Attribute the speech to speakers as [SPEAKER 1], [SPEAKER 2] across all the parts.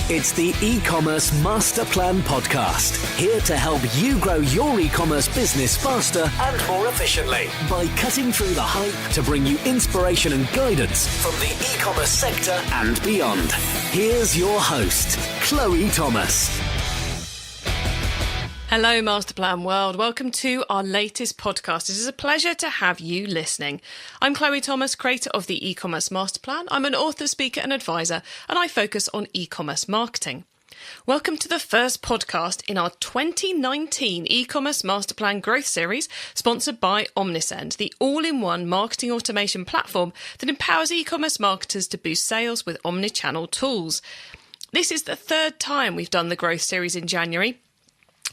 [SPEAKER 1] It's the eCommerce Master Plan Podcast, here to help you grow your e-commerce business faster and more efficiently by cutting through the hype to bring you inspiration and guidance from the e-commerce sector and beyond. Here's your host, Chloe Thomas.
[SPEAKER 2] Hello, Masterplan World. Welcome to our latest podcast. It is a pleasure to have you listening. I'm Chloe Thomas, creator of the eCommerce Masterplan. I'm an author, speaker and advisor, and I focus on e-commerce marketing. Welcome to the first podcast in our 2019 eCommerce Masterplan Growth Series, sponsored by Omnisend, the all-in-one marketing automation platform that empowers e-commerce marketers to boost sales with omnichannel tools. This is the third time we've done the Growth Series in January,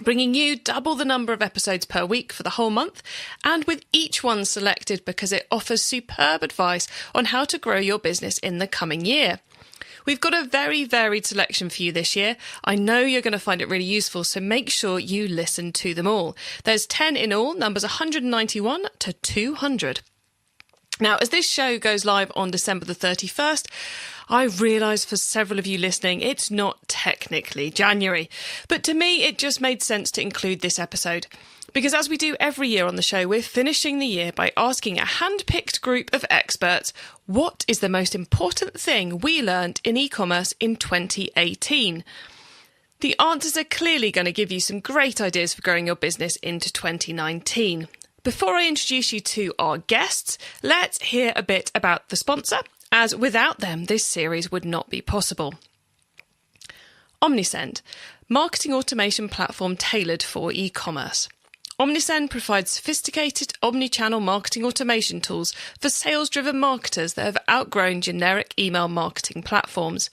[SPEAKER 2] bringing you double the number of episodes per week for the whole month, and with each one selected because it offers superb advice on how to grow your business in the coming year. We've got a very varied selection for you this year. I know you're going to find it really useful, so make sure you listen to them all. There's 10 in all, numbers 191 to 200. Now, as this show goes live on December the 31st, I realise for several of you listening, it's not technically January. But to me, it just made sense to include this episode. Because as we do every year on the show, we're finishing the year by asking a hand-picked group of experts, what is the most important thing we learned in e-commerce in 2018? The answers are clearly going to give you some great ideas for growing your business into 2019. Before I introduce you to our guests, let's hear a bit about the sponsor, as without them, this series would not be possible. Omnisend, marketing automation platform tailored for e-commerce. Omnisend provides sophisticated omnichannel marketing automation tools for sales-driven marketers that have outgrown generic email marketing platforms.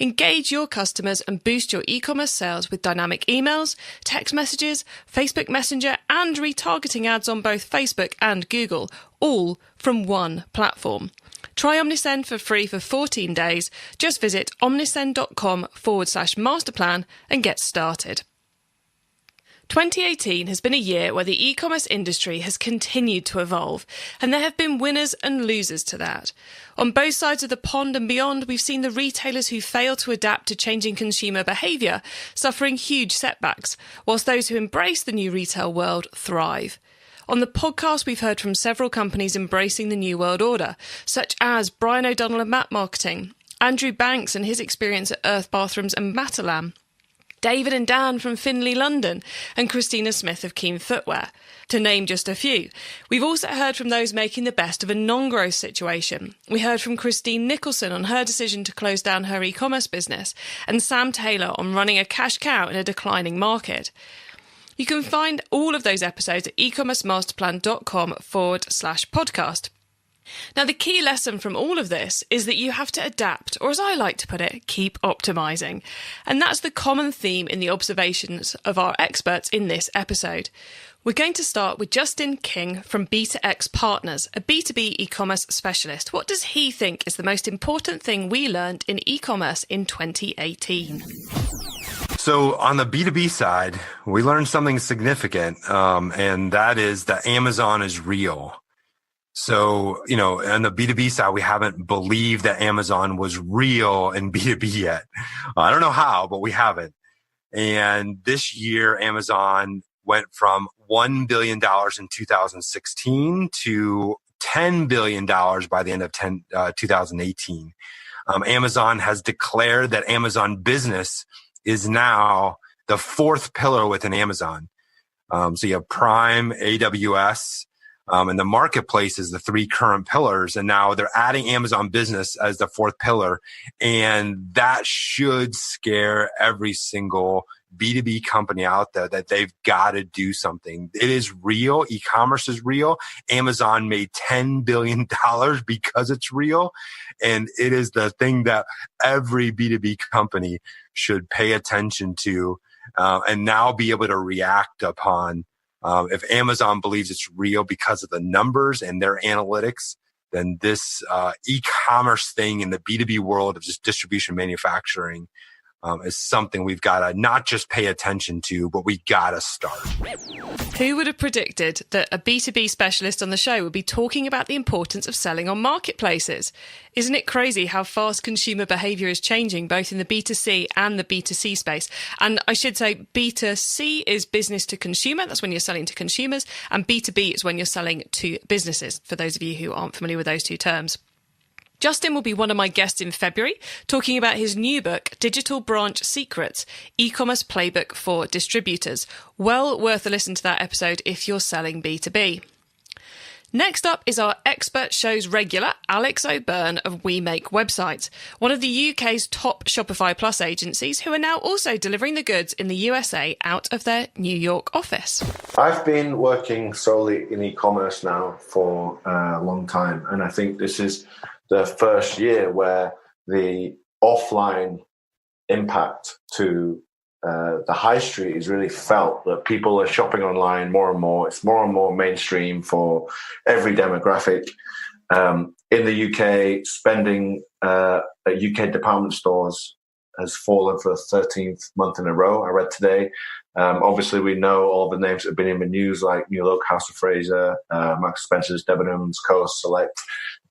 [SPEAKER 2] Engage your customers and boost your e-commerce sales with dynamic emails, text messages, Facebook Messenger, and retargeting ads on both Facebook and Google, all from one platform. Try Omnisend for free for 14 days. Just visit omnisend.com/masterplan and get started. 2018 has been a year where the e-commerce industry has continued to evolve, and there have been winners and losers to that. On both sides of the pond and beyond, we've seen the retailers who fail to adapt to changing consumer behaviour suffering huge setbacks, whilst those who embrace the new retail world thrive. On the podcast, we've heard from several companies embracing the new world order, such as Brian O'Donnell of Map Marketing, Andrew Banks and his experience at Earth Bathrooms and Matalam, David and Dan from Finley London, and Christina Smith of Keen Footwear, to name just a few. We've also heard from those making the best of a non-growth situation. We heard from Christine Nicholson on her decision to close down her e-commerce business, and Sam Taylor on running a cash cow in a declining market. You can find all of those episodes at ecommercemasterplan.com/podcast. Now, the key lesson from all of this is that you have to adapt, or as I like to put it, keep optimizing. And that's the common theme in the observations of our experts in this episode. We're going to start with Justin King from B2X Partners, a B2B e-commerce specialist. What does he think is the most important thing we learned in e-commerce in 2018?
[SPEAKER 3] So on the B2B side, we learned something significant, and that is that Amazon is real. So, on the B2B side, we haven't believed that Amazon was real in B2B yet. I don't know how, but we haven't. And this year, Amazon went from $1 billion in 2016 to $10 billion by the end of 2018. Amazon has declared that Amazon Business is now the fourth pillar within Amazon. So you have Prime, AWS, and the marketplace is the three current pillars. And now they're adding Amazon Business as the fourth pillar. And that should scare every single B2B company out there that they've got to do something. It is real. E-commerce is real. Amazon made $10 billion because it's real. And it is the thing that every B2B company should pay attention to and now be able to react upon. If Amazon believes it's real because of the numbers and their analytics, then this e-commerce thing in the B2B world of just distribution manufacturing is something we've got to not just pay attention to, but we got to start.
[SPEAKER 2] Who would have predicted that a B2B specialist on the show would be talking about the importance of selling on marketplaces? Isn't it crazy how fast consumer behaviour is changing, both in the B2C and the B2C space? And I should say B2C is business to consumer. That's when you're selling to consumers. And B2B is when you're selling to businesses, for those of you who aren't familiar with those two terms. Justin will be one of my guests in February, talking about his new book, Digital Branch Secrets, eCommerce Playbook for Distributors. Well worth a listen to that episode if you're selling B2B. Next up is our Expert Shows regular, Alex O'Byrne of We Make Websites, one of the UK's top Shopify Plus agencies, who are now also delivering the goods in the USA out of their New York office.
[SPEAKER 4] I've been working solely in e-commerce now for a long time, and I think this is the first year where the offline impact to the high street is really felt, that people are shopping online more and more. It's more and more mainstream for every demographic. In the UK, spending at UK department stores has fallen for the 13th month in a row, I read today. Obviously, we know all the names that have been in the news, like New Look, House of Fraser, Marks & Spencer's, Debenhams, Coast, Select.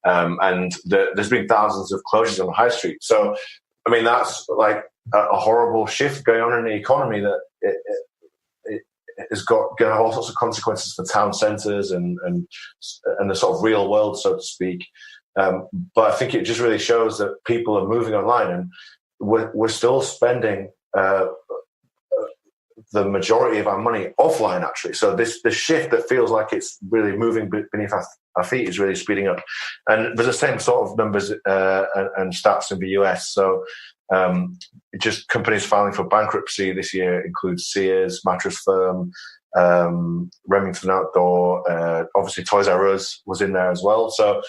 [SPEAKER 4] And there's been thousands of closures on the high street. So, I mean, that's like a horrible shift going on in the economy, that it has got going to have all sorts of consequences for town centres and the sort of real world, so to speak. But I think it just really shows that people are moving online, and we're still spending the majority of our money offline, actually. So the shift that feels like it's really moving beneath our feet is really speeding up. And there's the same sort of numbers and stats in the US. So just companies filing for bankruptcy this year include Sears, Mattress Firm, Remington Outdoor, obviously Toys R Us was in there as well. So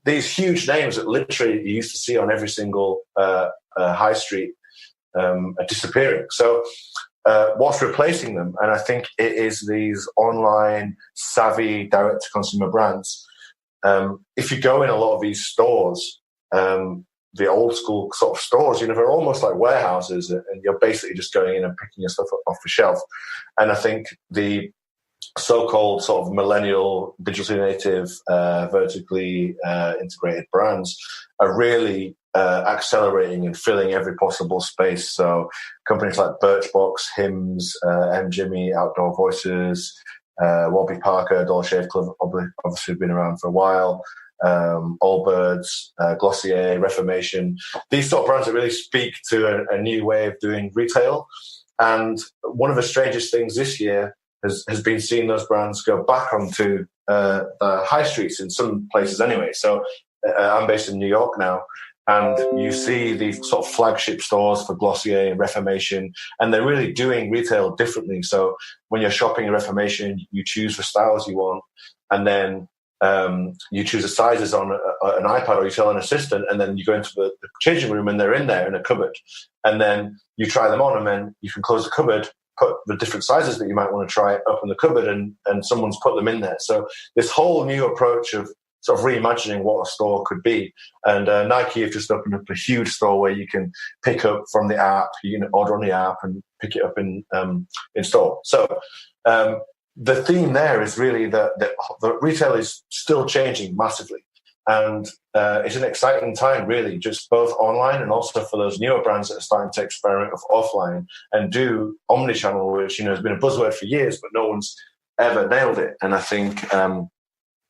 [SPEAKER 4] these huge names that literally you used to see on every single high street are disappearing. So what's replacing them? And I think it is these online savvy direct-to-consumer brands. If you go in a lot of these stores, the old school sort of stores, they're almost like warehouses, and you're basically just going in and picking your stuff up off the shelf. And I think the so-called sort of millennial, digitally native, vertically integrated brands are really accelerating and filling every possible space. So companies like Birchbox, Hims, M. Jimmy, Outdoor Voices, Warby Parker, Dollar Shave Club, obviously been around for a while. Allbirds, Glossier, Reformation. These sort of brands that really speak to a new way of doing retail. And one of the strangest things this year has been seeing those brands go back onto the high streets in some places anyway. So I'm based in New York now, and you see these sort of flagship stores for Glossier and Reformation, and they're really doing retail differently. So when you're shopping at Reformation, you choose the styles you want, and then you choose the sizes on an iPad, or you tell an assistant, and then you go into the changing room and they're in there in a cupboard, and then you try them on, and then you can close the cupboard, put the different sizes that you might want to try up in the cupboard, and someone's put them in there. So this whole new approach of sort of reimagining what a store could be. And Nike have just opened up a huge store where you can pick up from the app, you can order on the app and pick it up in store. So the theme there is really that retail is still changing massively. And it's an exciting time, really, just both online and also for those newer brands that are starting to experiment with offline and do omnichannel, which has been a buzzword for years, but no one's ever nailed it. And I think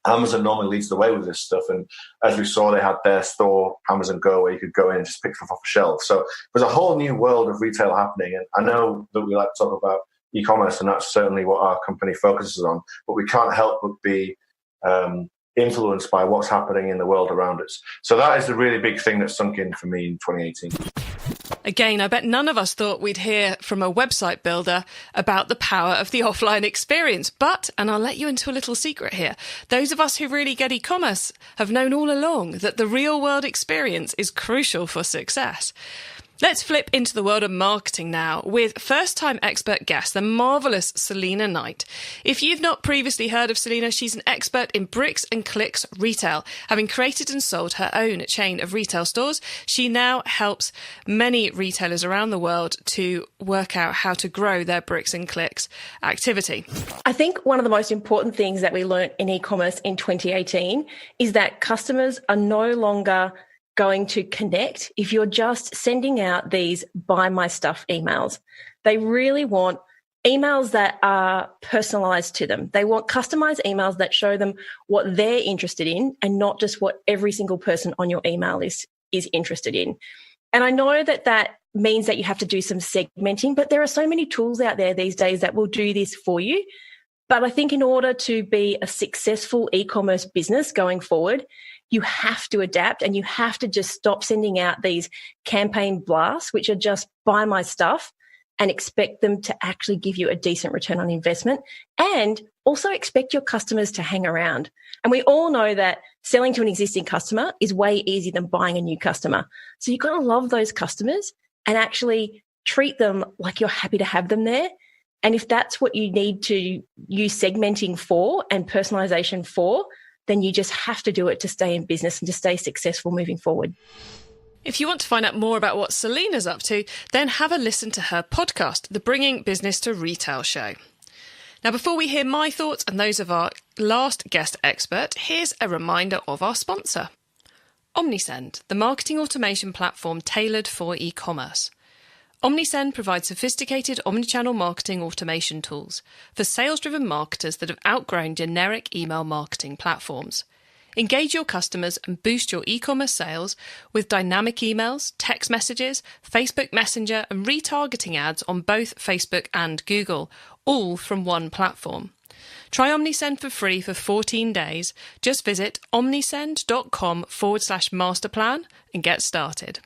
[SPEAKER 4] Amazon normally leads the way with this stuff. And as we saw, they had their store, Amazon Go, where you could go in and just pick stuff off the shelf. So there's a whole new world of retail happening. And I know that we like to talk about e-commerce, and that's certainly what our company focuses on. But we can't help but be influenced by what's happening in the world around us. So that is the really big thing that sunk in for me in 2018.
[SPEAKER 2] Again, I bet none of us thought we'd hear from a website builder about the power of the offline experience. But, and I'll let you into a little secret here, those of us who really get e-commerce have known all along that the real world experience is crucial for success. Let's flip into the world of marketing now with first-time expert guest, the marvellous Selena Knight. If you've not previously heard of Selena, she's an expert in bricks and clicks retail. Having created and sold her own chain of retail stores, she now helps many retailers around the world to work out how to grow their bricks and clicks activity.
[SPEAKER 5] I think one of the most important things that we learned in e-commerce in 2018 is that customers are no longer going to connect if you're just sending out these buy my stuff emails. They really want emails that are personalized to them. They want customized emails that show them what they're interested in and not just what every single person on your email is interested in. And I know that means that you have to do some segmenting, but there are so many tools out there these days that will do this for you. But I think in order to be a successful e-commerce business going forward, you have to adapt and you have to just stop sending out these campaign blasts, which are just buy my stuff, and expect them to actually give you a decent return on investment, and also expect your customers to hang around. And we all know that selling to an existing customer is way easier than buying a new customer. So you've got to love those customers and actually treat them like you're happy to have them there. And if that's what you need to use segmenting for and personalization for, then you just have to do it to stay in business and to stay successful moving forward.
[SPEAKER 2] If you want to find out more about what Selena's up to, then have a listen to her podcast, The Bringing Business to Retail Show. Now, before we hear my thoughts and those of our last guest expert, here's a reminder of our sponsor. Omnisend, the marketing automation platform tailored for e-commerce. Omnisend provides sophisticated omnichannel marketing automation tools for sales-driven marketers that have outgrown generic email marketing platforms. Engage your customers and boost your e-commerce sales with dynamic emails, text messages, Facebook Messenger, and retargeting ads on both Facebook and Google, all from one platform. Try Omnisend for free for 14 days. Just visit omnisend.com/masterplan and get started.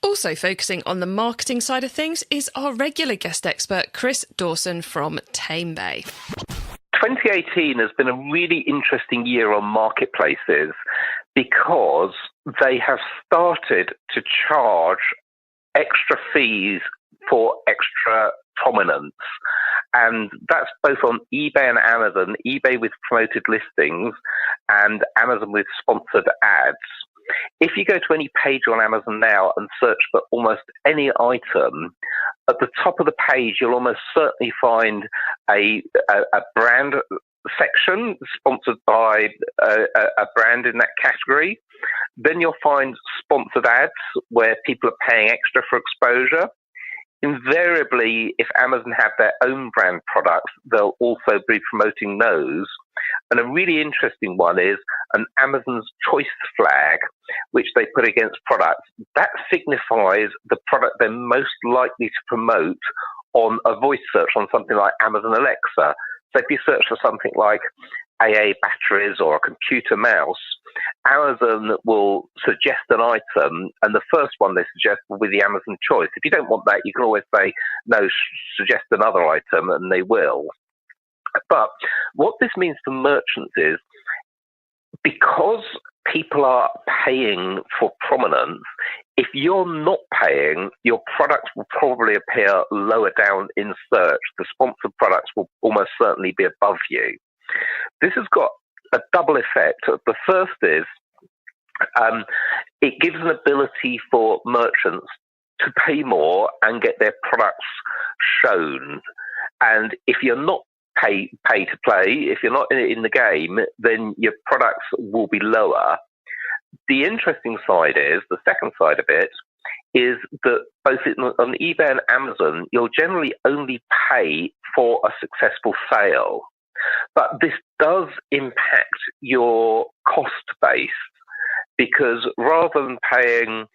[SPEAKER 2] Also focusing on the marketing side of things is our regular guest expert, Chris Dawson from TameBay.
[SPEAKER 6] 2018 has been a really interesting year on marketplaces because they have started to charge extra fees for extra prominence. And that's both on eBay and Amazon, eBay with promoted listings and Amazon with sponsored ads. If you go to any page on Amazon now and search for almost any item, at the top of the page, you'll almost certainly find a brand section sponsored by a brand in that category. Then you'll find sponsored ads where people are paying extra for exposure. Invariably, if Amazon have their own brand products, they'll also be promoting those. And a really interesting one is an Amazon's choice flag, which they put against products. That signifies the product they're most likely to promote on a voice search on something like Amazon Alexa. So if you search for something like AA batteries or a computer mouse, Amazon will suggest an item, and the first one they suggest will be the Amazon choice. If you don't want that, you can always say, no, suggest another item, and they will. But what this means for merchants is, because people are paying for prominence, if you're not paying, your products will probably appear lower down in search. The sponsored products will almost certainly be above you. This has got a double effect. The first is it gives an ability for merchants to pay more and get their products shown. And if you're not pay to play, if you're not in the game, then your products will be lower. The interesting side is, the second side of it, is that both on eBay and Amazon, you'll generally only pay for a successful sale. But this does impact your cost base, because rather than paying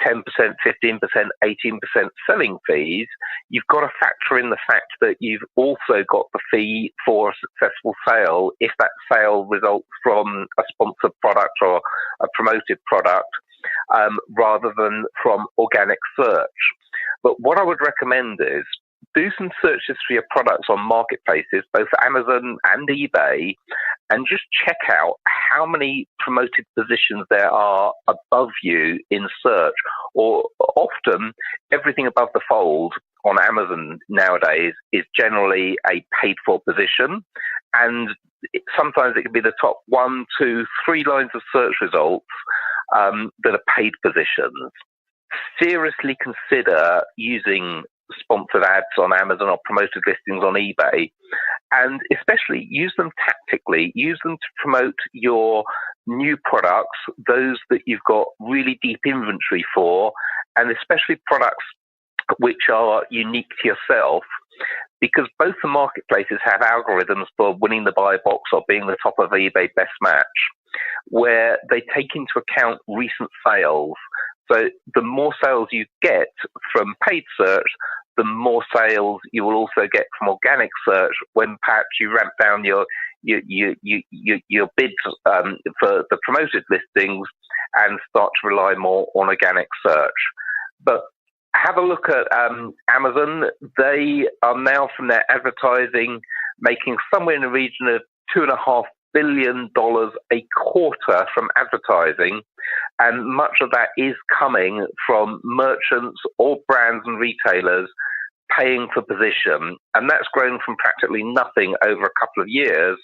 [SPEAKER 6] 10%, 15%, 18% selling fees, you've got to factor in the fact that you've also got the fee for a successful sale if that sale results from a sponsored product or a promoted product, rather than from organic search. But what I would recommend is do some searches for your products on marketplaces, both Amazon and eBay, and just check out how many promoted positions there are above you in search. Or often, everything above the fold on Amazon nowadays is generally a paid-for position, and sometimes it can be the top 1, 2, 3 lines of search results that are paid positions. Seriously consider using sponsored ads on Amazon or promoted listings on eBay, and especially use them tactically. Use them to promote your new products, those that you've got really deep inventory for, and especially products which are unique to yourself, because both the marketplaces have algorithms for winning the buy box or being the top of eBay best match, where they take into account recent sales. So the more sales you get from paid search, the more sales you will also get from organic search when perhaps you ramp down your bids for the promoted listings and start to rely more on organic search. But have a look at Amazon. They are now, from their advertising, making somewhere in the region of $2.5 billion a quarter from advertising, and much of that is coming from merchants or brands and retailers paying for position, and that's grown from practically nothing over a couple of years.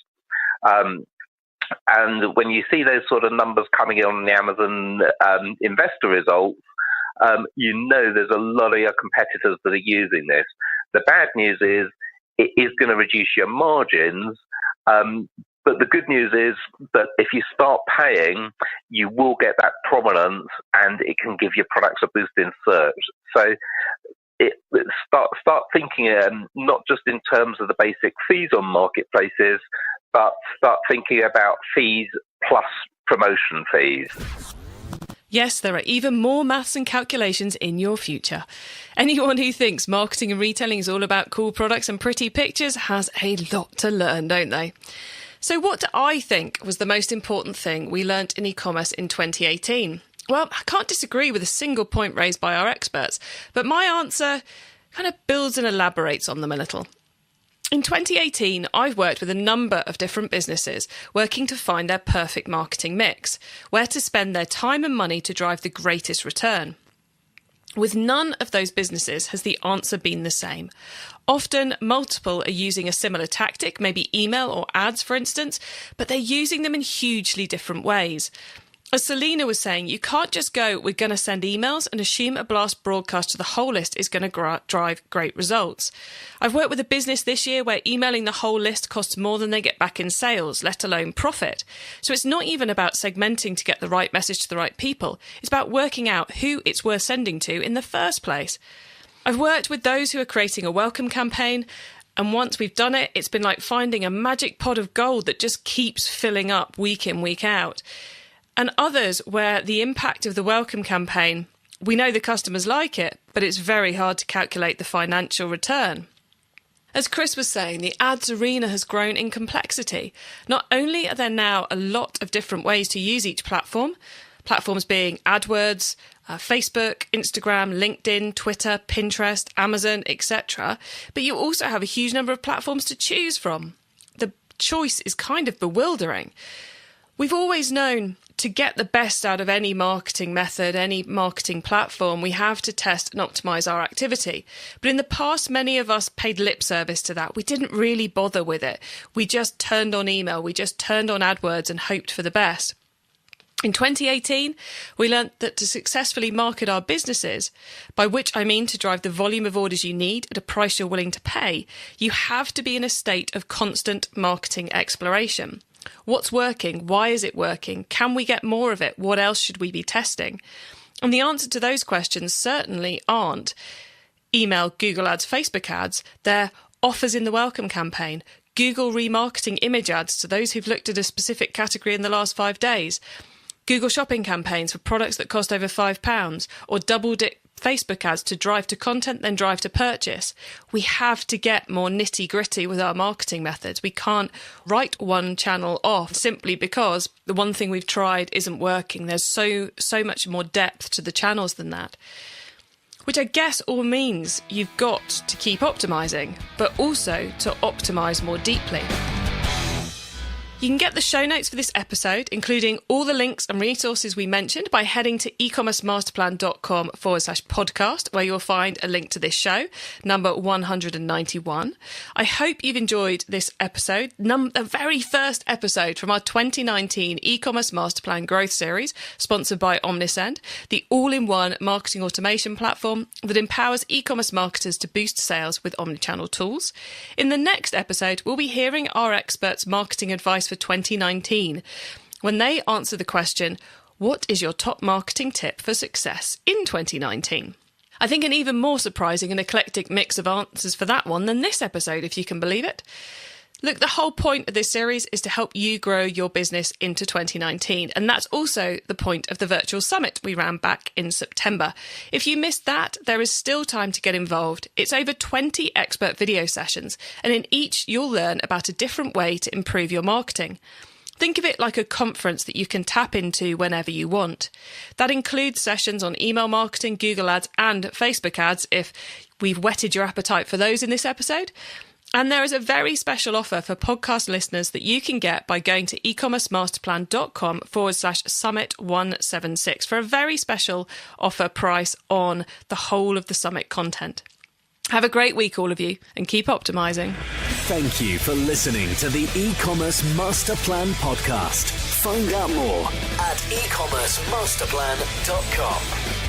[SPEAKER 6] And when you see those sort of numbers coming in on the Amazon investor results, you know there's a lot of your competitors that are using this. The bad news is it is going to reduce your margins, but the good news is that if you start paying, you will get that prominence, and it can give your products a boost in search. So start thinking not just in terms of the basic fees on marketplaces, but start thinking about fees plus promotion fees.
[SPEAKER 2] Yes, there are even more maths and calculations in your future. Anyone who thinks marketing and retailing is all about cool products and pretty pictures has a lot to learn, don't they? So what do I think was the most important thing we learnt in e-commerce in 2018? Well, I can't disagree with a single point raised by our experts, but my answer kind of builds and elaborates on them a little. In 2018, I've worked with a number of different businesses working to find their perfect marketing mix, where to spend their time and money to drive the greatest return. With none of those businesses has the answer been the same. Often, multiple are using a similar tactic, maybe email or ads, for instance, but they're using them in hugely different ways. As Selena was saying, you can't just go, we're going to send emails and assume a blast broadcast to the whole list is going to drive great results. I've worked with a business this year where emailing the whole list costs more than they get back in sales, let alone profit. So it's not even about segmenting to get the right message to the right people. It's about working out who it's worth sending to in the first place. I've worked with those who are creating a welcome campaign, and once we've done it, it's been like finding a magic pot of gold that just keeps filling up week in, week out. And others where the impact of the welcome campaign, we know the customers like it, but it's very hard to calculate the financial return. As Chris was saying, the ads arena has grown in complexity. Not only are there now a lot of different ways to use each platform, platforms being AdWords, Facebook, Instagram, LinkedIn, Twitter, Pinterest, Amazon, etc., but you also have a huge number of platforms to choose from. The choice is kind of bewildering. We've always known to get the best out of any marketing method, any marketing platform, we have to test and optimize our activity. But in the past, many of us paid lip service to that. We didn't really bother with it. We just turned on email, we just turned on AdWords and hoped for the best. In 2018, we learned that to successfully market our businesses, by which I mean to drive the volume of orders you need at a price you're willing to pay, you have to be in a state of constant marketing exploration. What's working? Why is it working? Can we get more of it? What else should we be testing? And the answer to those questions certainly aren't email, Google ads, Facebook ads. They're offers in the welcome campaign, Google remarketing image ads to those who've looked at a specific category in the last 5 days, Google shopping campaigns for products that cost over £5, or double-dip Facebook ads to drive to content, then drive to purchase. We have to get more nitty-gritty with our marketing methods. We can't write one channel off simply because the one thing we've tried isn't working. There's so much more depth to the channels than that. Which I guess all means you've got to keep optimizing, but also to optimize more deeply. You can get the show notes for this episode, including all the links and resources we mentioned, by heading to ecommercemasterplan.com/podcast, where you'll find a link to this show, number 191. I hope you've enjoyed this episode, the very first episode from our 2019 e-commerce masterplan growth series, sponsored by Omnisend, the all-in-one marketing automation platform that empowers e-commerce marketers to boost sales with omnichannel tools. In the next episode, we'll be hearing our experts' marketing advice for 2019 when they answer the question, what is your top marketing tip for success in 2019? I think an even more surprising and eclectic mix of answers for that one than this episode, if you can believe it. Look, the whole point of this series is to help you grow your business into 2019. And that's also the point of the virtual summit we ran back in September. If you missed that, there is still time to get involved. It's over 20 expert video sessions, and in each you'll learn about a different way to improve your marketing. Think of it like a conference that you can tap into whenever you want. That includes sessions on email marketing, Google Ads and Facebook ads, if we've whetted your appetite for those in this episode. And there is a very special offer for podcast listeners that you can get by going to ecommercemasterplan.com/summit176 for a very special offer price on the whole of the summit content. Have a great week, all of you, and keep optimizing.
[SPEAKER 1] Thank you for listening to the e-commerce master plan podcast. Find out more at ecommercemasterplan.com.